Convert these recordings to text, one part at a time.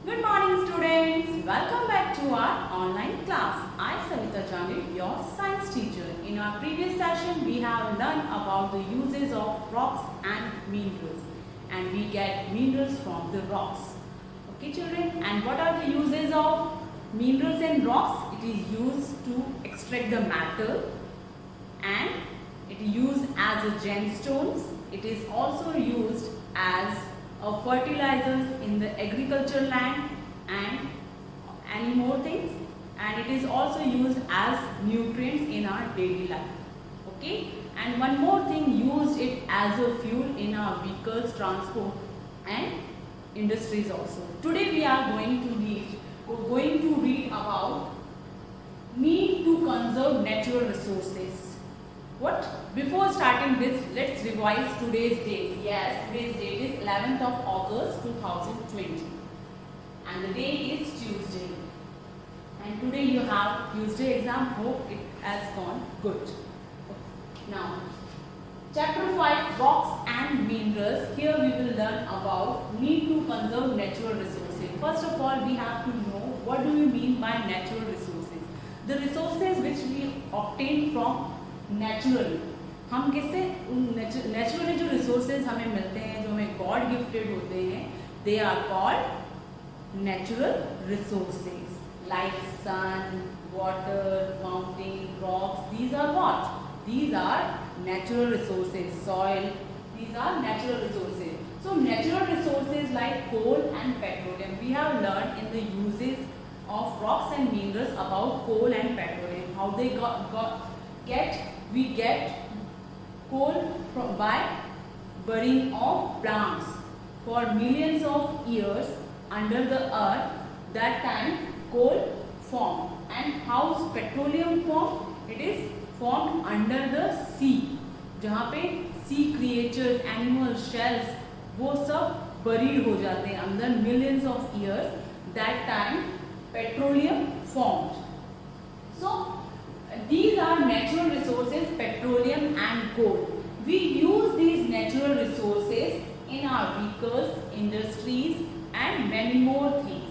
Good morning students. Welcome back to our online class. I Savita Jani, your science teacher. In our previous session we have learned about the uses of rocks and minerals, and we get minerals from the rocks. Okay children, and what are the uses of minerals and rocks? It is used to extract the metal, and it is used as a gemstones. It is also used as fertilizers in the agricultural land and any more things, and it is also used as nutrients in our daily life. Okay, and one more thing, used it as a fuel in our vehicles, transport and industries also. Today we are going to read about need to conserve natural resources. What? Before starting this, let's revise today's date. Yes, today's date is 11th of August 2020, and the day is Tuesday. And today you have Tuesday exam. Hope it has gone good. Now, chapter 5, rocks and minerals. Here we will learn about need to conserve natural resources. First of all, we have to know what do we mean by natural resources. The resources which we obtain from naturally, हम किससे naturally जो resources हमें मिलते हैं, जो हमें God gifted होते हैं, they are called natural resources like sun, water, mountain, rocks. These are what? These are natural resources. Soil, these are natural resources. So natural resources like coal and petroleum, we have learned in the uses of rocks and minerals about coal and petroleum, how they we get coal by burning of plants for millions of years under the earth. That time coal formed. And how petroleum formed? It is formed under the sea, जहाँ पे sea creatures, animal shells, वो सब buried हो जाते हैं अंदर millions of years. That time petroleum formed. So these are natural resources, petroleum and coal. We use these natural resources in our vehicles, industries and many more things.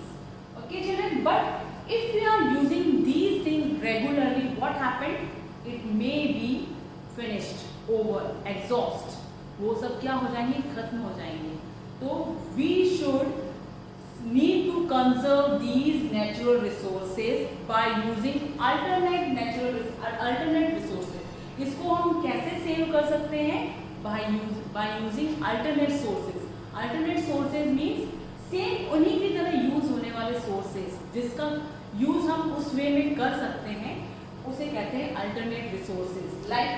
Okay children, but if we are using these things regularly, what happened? It may be finished, over, exhaust. वो सब क्या हो जाएंगे? खत्म हो जाएंगे. तो we should need to conserve these natural resources by using alternate resources. इसको हम कैसे सेव कर सकते हैं? by using alternate sources. Alternate sources means same उन्हीं की तरह यूज होने वाले सोर्सेज, जिसका यूज हम उस वे में कर सकते हैं, उसे कहते हैं alternate resources. Like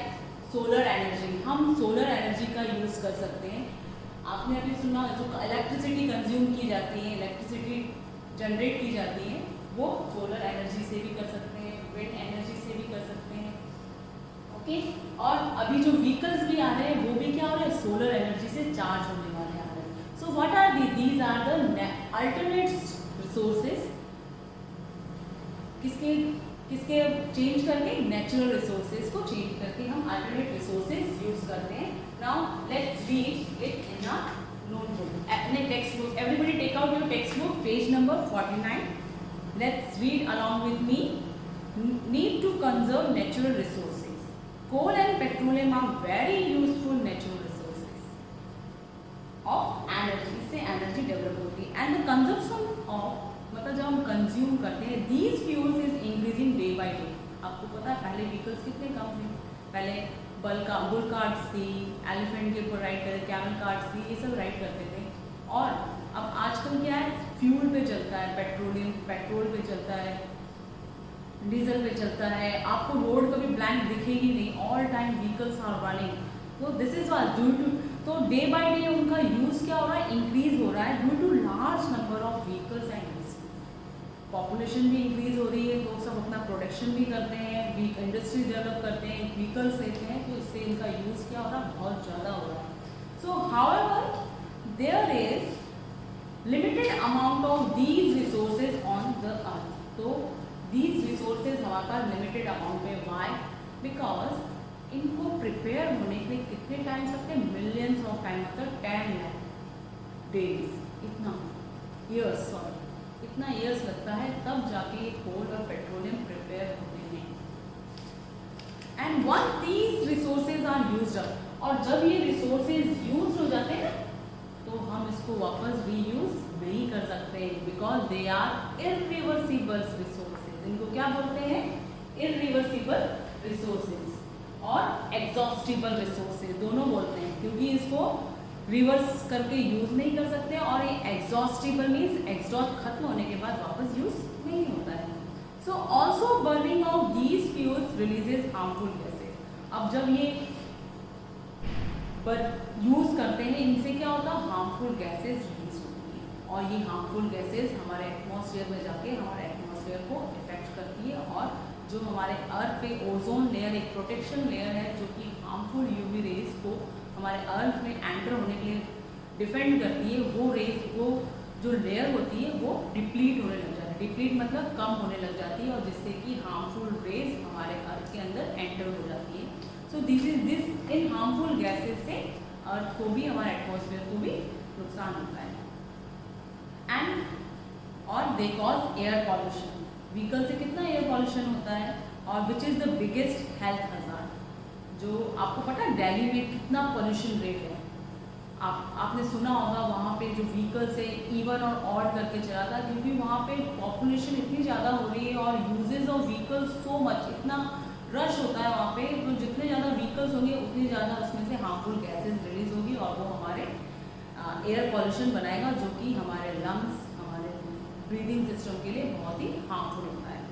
solar energy, हम सोलर एनर्जी का यूज कर सकते हैं. आपने अभी सुना जो इलेक्ट्रिसिटी कंज्यूम की जाती है, इलेक्ट्रिसिटी जनरेट की जाती है, वो सोलर एनर्जी से भी कर सकते हैं, विंड एनर्जी से भी कर सकते हैं. ओके, और अभी जो व्हीकल्स भी आ रहे हैं वो भी क्या हो रहे हैं? सोलर एनर्जी से चार्ज होने वाले आ रहे हैं. So what are these are the alternate resources. किसके चेंज करके? नेचुरल रिसोर्सेज को चेंज करके हम अल्टरनेट रिसोर्सेज यूज करते हैं. Now let's read it in a notebook. अपने textbook. Everybody take out your textbook, page number 49. Let's read along with me. Need to conserve natural resources. Coal and petroleum are very useful natural resources of energy. से energy develop होती है. And the consumption of, मतलब जब हम consume करते हैं, these fuels is increasing day by day. आपको पता है पहले vehicles कितने कम थे. पहले बुल कार्ड्स थी, एलिफेंट के ऊपर राइड करते, कैमल कार्ड्स थी, ये सब राइड करते थे. और अब आजकल क्या है? फ्यूल पे चलता है, पेट्रोल पे चलता है, डीजल पे चलता है. आपको रोड कभी ब्लैंक दिखेगी नहीं. All time vehicles are running. तो this is what due to, तो डे बाय डे उनका यूज क्या हो रहा है? इंक्रीज हो रहा है due to large number of vehicles and population भी इंक्रीज हो रही है. तो सब अपना प्रोडक्शन भी करते हैं, इंडस्ट्री डेवलप करते हैं, व्हीकल्स लेते हैं, तो इससे इनका यूज क्या हो रहा है? बहुत ज़्यादा हो रहा है. So however there is limited amount of these resources on the earth. तो दीज रिसोर्सेज हमारे पास लिमिटेड अमाउंट में. वाई? बिकॉज इनको प्रिपेयर होने के लिए कितने टाइम लगते हैं? मिलियंस ऑफ टाइम, मतलब 10 लाख डेज, इतना ईयर्स, सॉरी इतना ईयर्स लगता है तब जाके कोल और पेट्रोलियम प्रिपेयर होते हैं। And once these resources are used up, और जब ये रिसोर्सेज यूज हो जाते हैं तो हम इसको वापस रीयूज नहीं कर सकते, because they are irreversible resources. इनको क्या बोलते हैं? इरिवर्सिबल रिसोर्सेज और एग्जॉस्टिबल रिसोर्सेज दोनों बोलते हैं, क्योंकि इसको रिवर्स करके यूज नहीं कर सकते, और ये एग्जॉस्टिबल मीन्स एग्जॉस्ट खत्म होने के बाद वापस यूज नहीं होता है। So also burning of these fuels releases harmful gases. अब जब ये पर यूज करते हैं, इनसे क्या होता है? हार्मफुल गैसेज रिलीज होती है, और ये हार्मफुल गैसेज हमारे एटमॉस्फेयर में जाके हमारे एटमॉस्फेयर को इफेक्ट करती है, और जो हमारे अर्थ पे ओजोन लेयर एक प्रोटेक्शन लेयर है जो कि हार्मफुल यूवी रेज को हमारे अर्थ में एंटर होने के लिए डिफेंड करती है, वो रेज, वो जो लेयर होती है वो डिप्लीट होने लग जाती है। डिप्लीट मतलब कम होने लग जाती है, और जिससे कि हार्मफुल रेज हमारे अर्थ के अंदर एंटर हो जाती है। So this in harmful gases से अर्थ को भी, हमारे एटमॉस्फेयर को भी नुकसान होता है। एंड और they cause air pollution. Vehicle से कितना एयर पॉल्यूशन होता है, और which is the biggest health hazard. जो आपको पता है दिल्ली में कितना पॉल्यूशन रेट है? आपने सुना होगा वहाँ पे जो व्हीकल्स है इवन और ऑड करके चलाता है, क्योंकि वहाँ पे पॉपुलेशन इतनी ज़्यादा हो रही है और usages of vehicles so much, इतना रश होता है वहाँ पे, तो जितने ज़्यादा व्हीकल्स होंगे उतनी ज़्यादा उसमें से हार्मफुल गैसेज रिलीज होगी, और वो हमारे एयर पॉल्यूशन बनाएगा, जो कि हमारे लंग्स, हमारे ब्रीदिंग सिस्टम के लिए बहुत ही हार्मफुल होता है।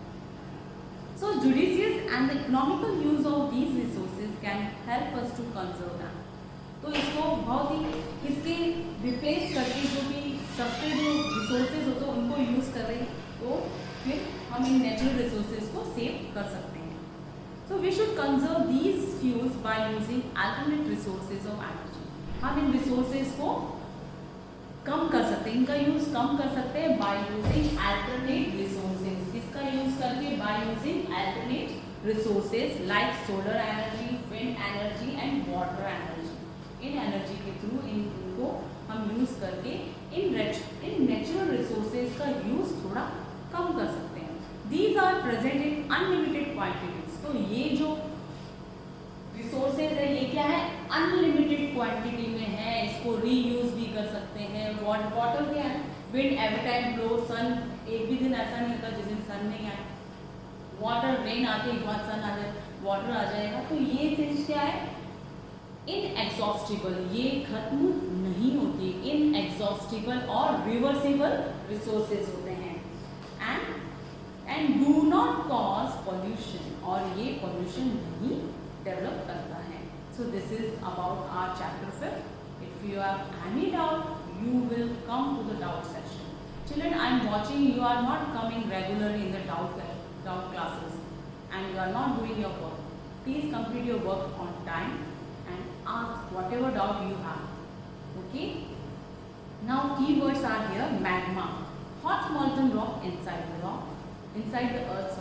So judicious and the economical use of these resources can help us to conserve them. तो इसको बहुत ही इसके रिप्लेस करके जो भी सस्ते जो रिसोर्सेज होते हैं उनको यूज़ कर रहे हैं, तो फिर हम इन नेचुरल रिसोर्सेज को सेव कर सकते हैं। So we should conserve these fuels by using alternate resources of energy. हम इन रिसोर्सेज को कम कर सकते हैं, इनका यूज कम कर सकते हैं बाय यूजिंग अल्टरनेट रिसोर्सेज। इसका यूज करके by using alternate resources like solar energy, wind energy and water energy. इन एनर्जी के थ्रू इनको हम यूज करके इन नेचुरल रिसोर्सेज का यूज थोड़ा कम कर सकते हैं। These are present in unlimited quantities. तो ये जो रिसोर्सेज है ये क्या है? अनलिमिटेड क्वांटिटी में है, इसको रीयूज भी कर सकते हैं। वाटर क्या है? विंड एवरी टाइम ब्लो, सन एक भी दिन ऐसा नहीं होता जिस दिन सन नहीं आए। वाटर रेन आते ही बाद सन आ जाए, वाटर आ जाएगा। तो ये चीज क्या है? इनएग्जॉस्टिबल, ये खत्म नहीं होती, इनएग्जॉस्टिबल और रिवर्सिबल रिसोर्सेज होते हैं। And do not cause pollution, और ये पॉल्यूशन नहीं डेवलप करता है। So this is about our chapter 5। If you have any doubt you will come to the doubt section. Children, I am watching you are not coming regularly in the doubt classes and you are not doing your work. Please complete your work on time and ask whatever doubt you have. Okay? Now keywords are here. Magma, hot molten rock inside the earth,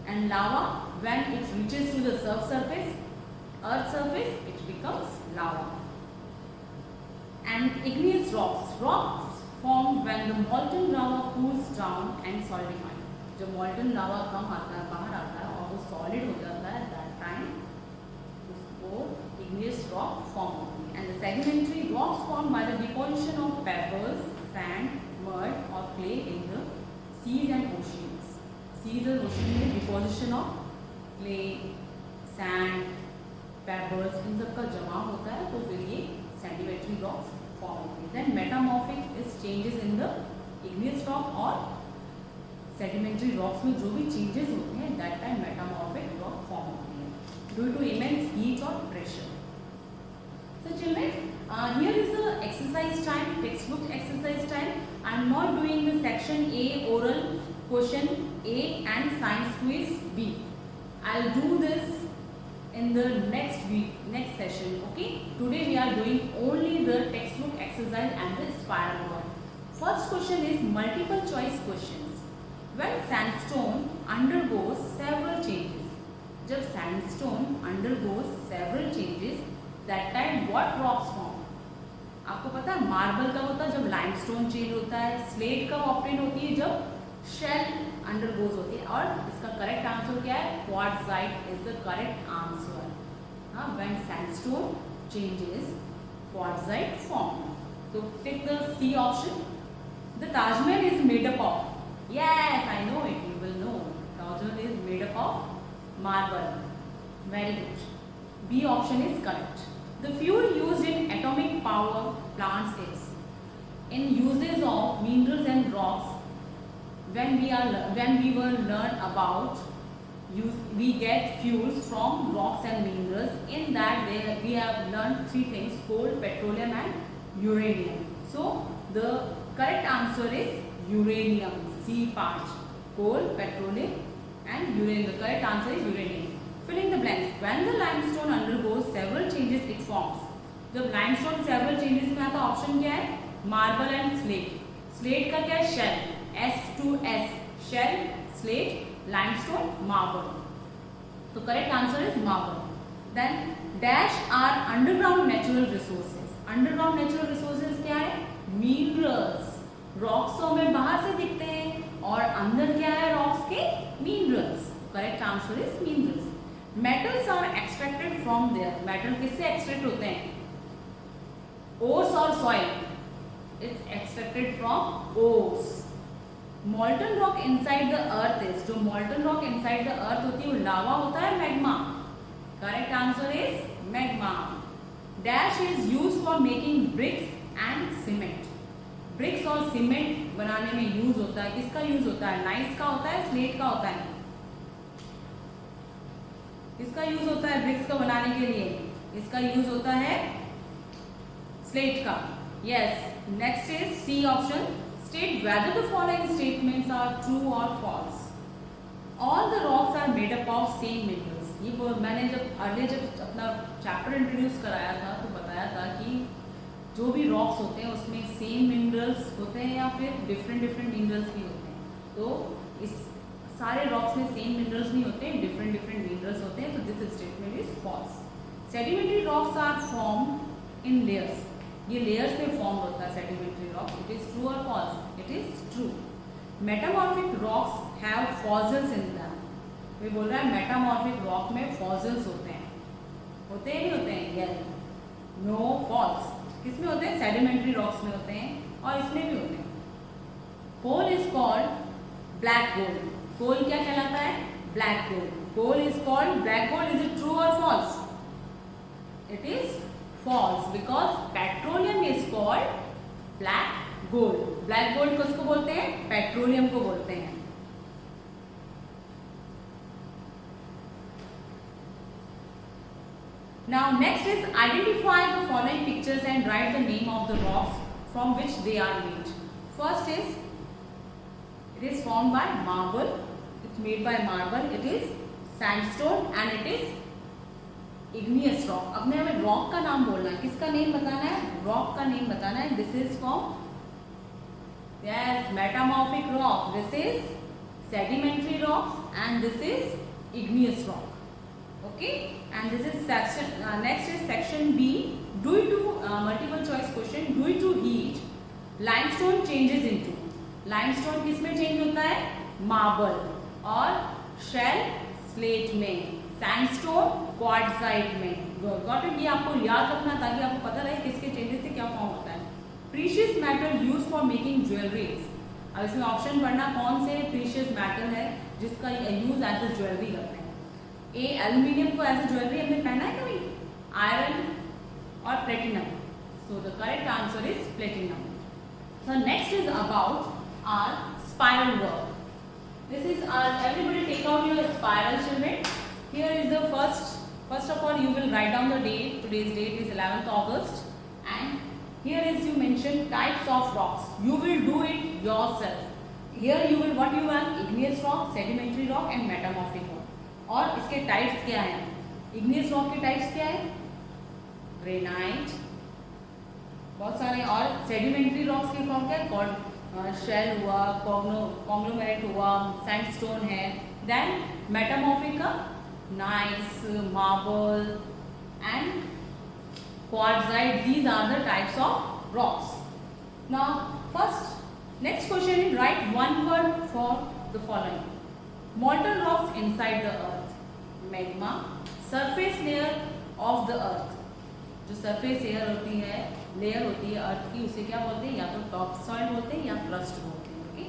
and lava, when it reaches to the earth surface, it becomes lava. And igneous rocks form when the molten lava cools down and solidifies. जब molten lava बाहर आता है और वो solid हो जाता है, that time उसको igneous rock form होती है। And the sedimentary rocks formed by the deposition of pebbles, sand, mud or clay in the seas and oceans. Seas and ocean में deposition of clay, sand, pebbles इन सब का जमा होता है, तो फिर ये sedimentary rocks form होती है। Then metamorphic is changes in the igneous rock और सेडिमेंट्री रॉक्स में जो भी चेंजेस होते हैं, that time metamorphic rock form होती है ड्यू टू इमेंस हीट और pressure. So children, here is the exercise time, text book exercise time. I am not doing the section A oral question A and science quiz B. I will do this in the next week, next session. Okay, today we are doing only the textbook exercise and the spiral one. First question is multiple choice questions. When sandstone undergoes several changes, जब sandstone undergoes several changes, that time what rocks form? आपको पता है marble कब होता है? जब limestone change होता है। स्लेट कब ऑप्टेन होती है? जब शेल अंडरगोज होती है। और इसका करेक्ट आंसर क्या है? Quartzite is the correct answer. हाँ, when sandstone changes quartzite form. तो tick the C option. The Taj Mahal is made up of, yes I know it, you will know, Taj Mahal is made up of marble. Very good. B option is correct. The fuel used in atomic power plants is, in uses of minerals and rocks, when we were learn about we get fuels from rocks and minerals. In that we have learned three things: coal, petroleum and uranium. So the correct answer is uranium. C part, coal, petroleum and uranium. The correct answer is uranium. Fill in the blanks. When the limestone undergoes several changes it forms. जब limestone several changes में आता, option क्या है? Marble and slate. Slate का क्या है? Shell. S2S. Shell, slate, limestone, marble. तो correct answer is marble. Then dash are underground natural resources. Underground natural resources क्या है? Minerals. रॉक्स तो हमें बाहर से दिखते हैं और अंदर क्या है रॉक्स के? Minerals. Correct answer is minerals. Metals are extracted from there. Metal किससे एक्सट्रैक्ट होते हैं? ओर्स और soil. It's extracted from ores. Molten rock inside the earth is. जो molten rock inside the earth होती है वो लावा होता है, magma. Correct answer is magma. Dash is used for making bricks and cement. Bricks और cement बनाने में use होता है. किसका यूज होता है? नाइस का होता है, स्लेट का होता है? किसका यूज होता है ब्रिक्स को बनाने के लिए? इसका यूज होता है स्लेट का. Yes. Next is C option. State whether the following statements are true और false. All the rocks are made up of same minerals. ये मैंने जब अपना चैप्टर इंट्रोड्यूस कराया था तो बताया था कि जो भी रॉक्स होते हैं उसमें सेम मिनरल्स होते हैं या फिर डिफरेंट मिनरल्स भी होते हैं. तो इस सारे रॉक्स में सेम मिनरल्स नहीं होते हैं, डिफरेंट मिनरल्स होते हैं. तो this statement is false. Sedimentary rocks are form in layers. ये लेयर्स में फॉर्म होता है sedimentary rock. It is true और false? It is true. Metamorphic rocks have fossils in them. वे बोल रहा है मेटामॉर्फिक रॉक में फॉसिल्स होते हैं. होते हैं नहीं होते हैं? यस. No, false. किसमें होते हैं? सेडिमेंट्री रॉक्स में होते हैं और इसमें भी होते हैं. Coal is called black gold. Coal क्या कहलाता है? Black gold. Coal is called black gold. Is it true और false? It is false because petroleum is called black gold. Black gold किसको बोलते हैं? पेट्रोलियम को बोलते हैं. Now next is identify the following pictures and write the name of the rocks from which they are made. First is, it is formed by marble. It's made by marble. It is sandstone and it is igneous rock. अब हमें rock का नाम बोलना है. किसका name बताना है? rock का नेम बताना है. This is from, yes, metamorphic rock. This is sedimentary rocks and this is igneous rock. Okay, and this is section. Next is section B. Due to multiple choice question. Due to heat, limestone changes into. Limestone किस में change होता है? Marble. और shell slate में. Sandstone quartzite में. Got it? ये आपको याद रखना ताकि आपको पता रहे किसके changes से क्या form होता है. Precious metal used for making jewelries. अब इसमें ऑप्शन पढ़ना कौन से precious metal है जिसका यूज एज ए ज्वेलरी करते हैं. ए, एल्यूमिनियम को एज ए ज्वेलरी हमने पहना है कभी? आयरन और platinum. So the correct answer is platinum. So next is about our spiral work. This is our, everybody take out your spiral children. Here is the first of all you will write down the date. Today's date is 11th August and here is you mention types of rocks. You will do it yourself. Here you will, what you have? Igneous rock, sedimentary rock and metamorphic rock. और इसके types क्या हैं? Igneous rock के types क्या है? Granite, बहुत सारे. और सेडिमेंट्री रॉक्स के फॉर्म क्या है? शेल हुआ, कॉन्ग्लोमेरेट हुआ, सैंडस्टोन है. देन मेटामॉर्फिक का gneiss, marble and quartzite. These are the types of rocks. Now first, next question, write one word for the following. Molten rocks inside the earth. Magma. Surface layer of the earth. जो surface air होती है, layer होती है अर्थ की, उसे क्या बोलते हैं? या तो टॉप सॉइल बोलते हैं या क्रस्ट बोलते हैं. Okay.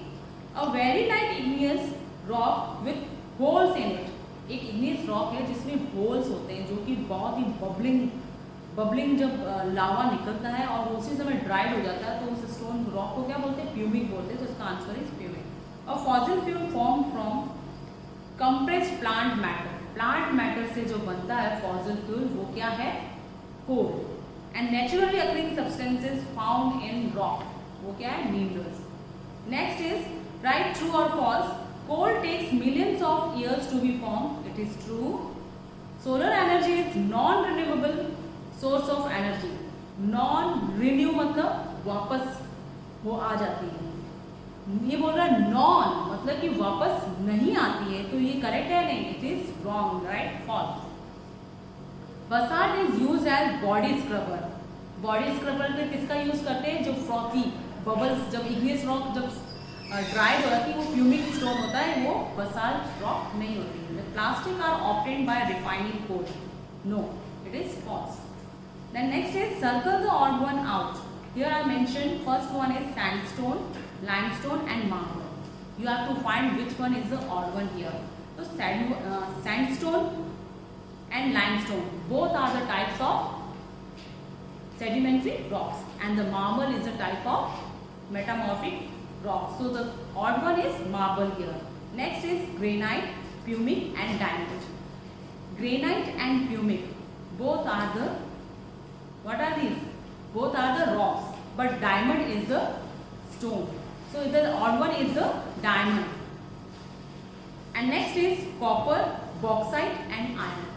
A very light igneous rock with holes in it. एक इग्नियस रॉक है जिसमें होल्स होते हैं, जो कि बहुत ही बबलिंग जब लावा निकलता है और उसी समय ड्राइड हो जाता है तो उस स्टोन रॉक को क्या बोलते हैं? प्यूमिक बोलते हैं. तो इसका answer is pumice. A fossil fuel form from compressed plant matter. Plant matter से जो बनता है फॉसिल फ्यूल वो क्या है? Coal. And naturally occurring substances found in rock, वो क्या है? Minerals. Next is right true और false. Coal takes millions of years to be form. It is true. Solar energy is non renewable source of energy. Non renew मतलब वापस वो आ जाती है. ये बोल रहा है नॉन मतलब कि वापस नहीं आती है, तो ये करेक्ट है? नहीं, it is wrong. Right? False. Basalt is use as body scrubber. Body scrubber में किसका यूज करते हैं? जो फ्रॉथी बबल्स, जब इग्नियस रॉक जब ड्राई हो जाती है, वो प्यूमिक स्टोन होता है, वो बसाल्ट रॉक नहीं होती है. Plastic are obtained by refining coal. No, it is false. Then next is circle the odd one out. Here I mentioned first one is sandstone, limestone and marble. You have to find which one is the odd one here. So sandstone and limestone both are the types of sedimentary rocks, and the marble is a type of metamorphic rock. So the odd one is marble here. Next is granite, pumic and diamond. Granite and pumic both are the, what are these? Both are the rocks, but diamond is the stone. So the odd one is the diamond. And next is copper, bauxite and iron.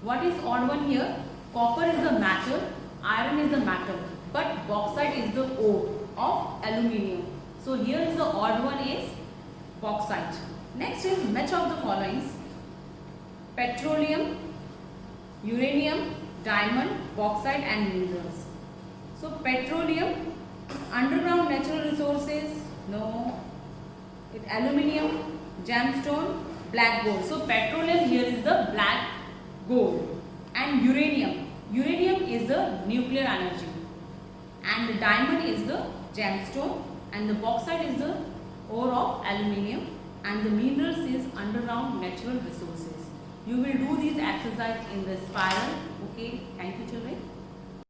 What is odd one here? Copper is the metal, iron is the metal, but bauxite is the ore of aluminium. So here is the odd one is bauxite. Next is match of the following: petroleum, uranium, diamond, bauxite and minerals. So petroleum, underground natural resources, no. It aluminium, gemstone, black gold. So petroleum here is the black gold, and uranium. Uranium is the nuclear energy, and the diamond is the gemstone, and the bauxite is the ore of aluminium, and the minerals is underground natural resources. You will do these exercise in the spiral. Okay, thank you children.